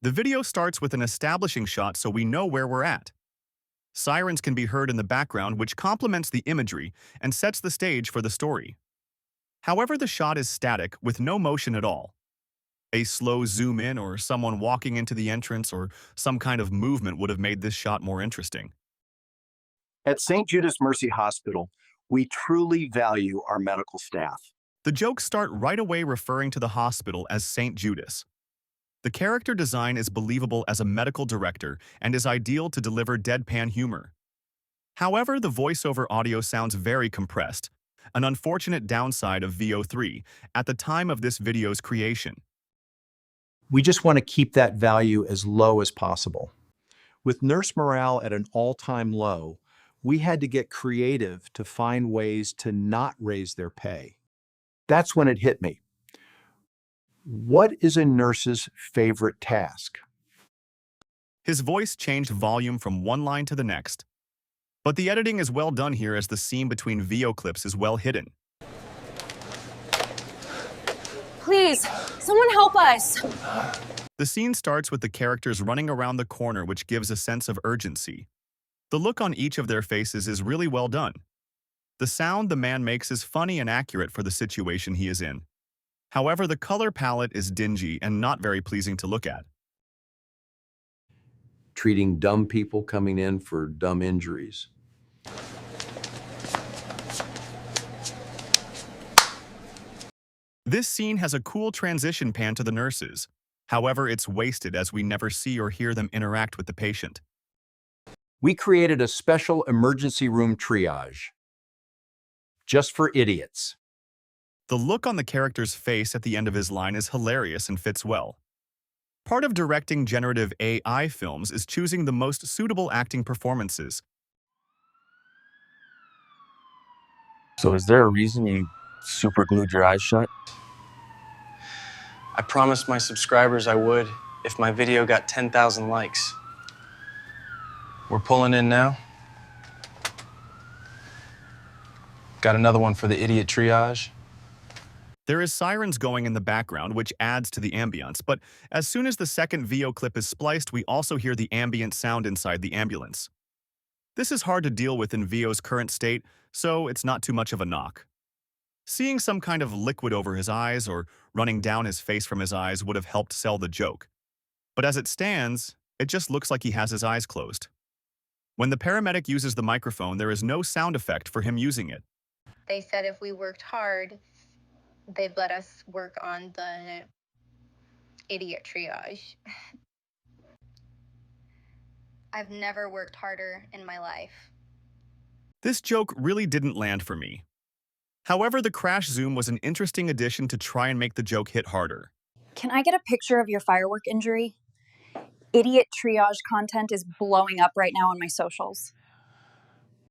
The video starts with an establishing shot so we know where we're at. Sirens can be heard in the background, which complements the imagery and sets the stage for the story. However, the shot is static with no motion at all. A slow zoom in or someone walking into the entrance or some kind of movement would have made this shot more interesting. At St. Judas Mercy Hospital, we truly value our medical staff. The jokes start right away referring to the hospital as St. Judas. The character design is believable as a medical director and is ideal to deliver deadpan humor. However, the voiceover audio sounds very compressed, an unfortunate downside of VO3 at the time of this video's creation. We just want to keep that value as low as possible. With nurse morale at an all-time low, we had to get creative to find ways to not raise their pay. That's when it hit me. What is a nurse's favorite task? His voice changed volume from one line to the next. But the editing is well done here as the scene between VO clips is well hidden. Please, someone help us. The scene starts with the characters running around the corner, which gives a sense of urgency. The look on each of their faces is really well done. The sound the man makes is funny and accurate for the situation he is in. However, the color palette is dingy and not very pleasing to look at. Treating dumb people coming in for dumb injuries. This scene has a cool transition pan to the nurses. However, it's wasted as we never see or hear them interact with the patient. We created a special emergency room triage, just for idiots. The look on the character's face at the end of his line is hilarious and fits well. Part of directing generative AI films is choosing the most suitable acting performances. So is there a reason you super glued your eyes shut? I promised my subscribers I would if my video got 10,000 likes. We're pulling in now. Got another one for the idiot triage. There is sirens going in the background, which adds to the ambience, but as soon as the second VO clip is spliced, we also hear the ambient sound inside the ambulance. This is hard to deal with in VO's current state, so it's not too much of a knock. Seeing some kind of liquid over his eyes or running down his face from his eyes would have helped sell the joke. But as it stands, it just looks like he has his eyes closed. When the paramedic uses the microphone, there is no sound effect for him using it. They said if we worked hard, they'd let us work on the idiot triage. I've never worked harder in my life. This joke really didn't land for me. However, the crash zoom was an interesting addition to try and make the joke hit harder. Can I get a picture of your firework injury? Idiot triage content is blowing up right now on my socials.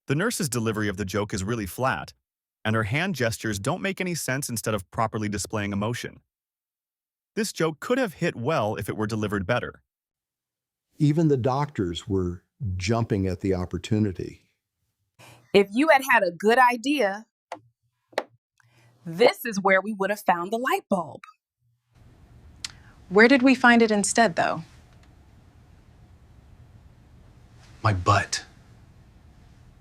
The nurse's delivery of the joke is really flat, and her hand gestures don't make any sense instead of properly displaying emotion. This joke could have hit well if it were delivered better. Even the doctors were jumping at the opportunity. If you had had a good idea, this is where we would have found the light bulb. Where did we find it instead, though? My butt.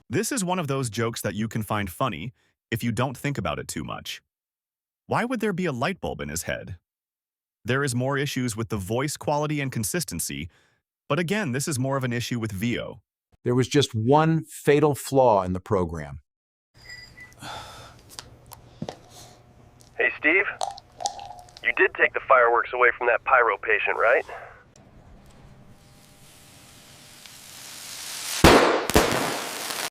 This is one of those jokes that you can find funny if you don't think about it too much. Why would there be a light bulb in his head? There is more issues with the voice quality and consistency, but again, this is more of an issue with VO. There was just one fatal flaw in the program. Hey, Steve. You did take the fireworks away from that pyro patient, right?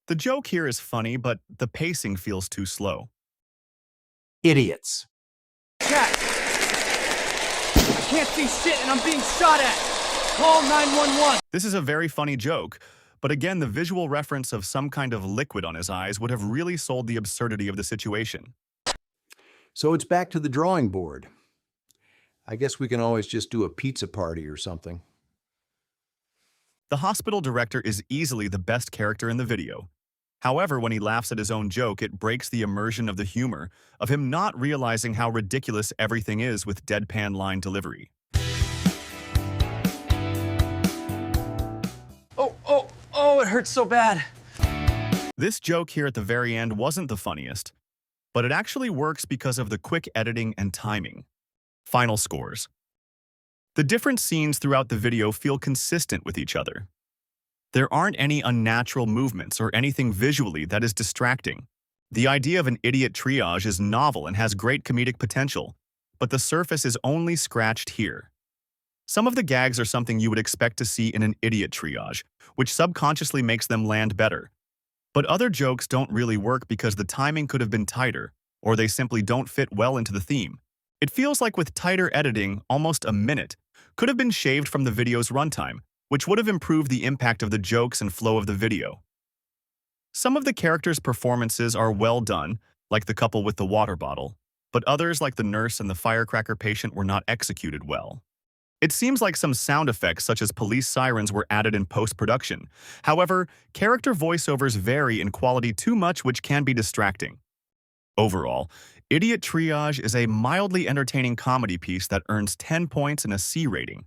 The joke here is funny, but the pacing feels too slow. Idiots. Jack! I can't see shit and I'm being shot at! Call 911! This is a very funny joke, but again, the visual reference of some kind of liquid on his eyes would have really sold the absurdity of the situation. So it's back to the drawing board. I guess we can always just do a pizza party or something. The hospital director is easily the best character in the video. However, when he laughs at his own joke, it breaks the immersion of the humor, of him not realizing how ridiculous everything is with deadpan line delivery. Oh, it hurts so bad. This joke here at the very end wasn't the funniest, but it actually works because of the quick editing and timing. Final scores. The different scenes throughout the video feel consistent with each other. There aren't any unnatural movements or anything visually that is distracting. The idea of an idiot triage is novel and has great comedic potential, but the surface is only scratched here. Some of the gags are something you would expect to see in an idiot triage, which subconsciously makes them land better. But other jokes don't really work because the timing could have been tighter, or they simply don't fit well into the theme. It feels like with tighter editing, almost a minute could have been shaved from the video's runtime, which would have improved the impact of the jokes and flow of the video. Some of the characters' performances are well done, like the couple with the water bottle, but others, like the nurse and the firecracker patient, were not executed well. It seems like some sound effects such as police sirens were added in post-production. However, character voiceovers vary in quality too much, which can be distracting. Overall, Idiot Triage is a mildly entertaining comedy piece that earns 10 points and a C rating.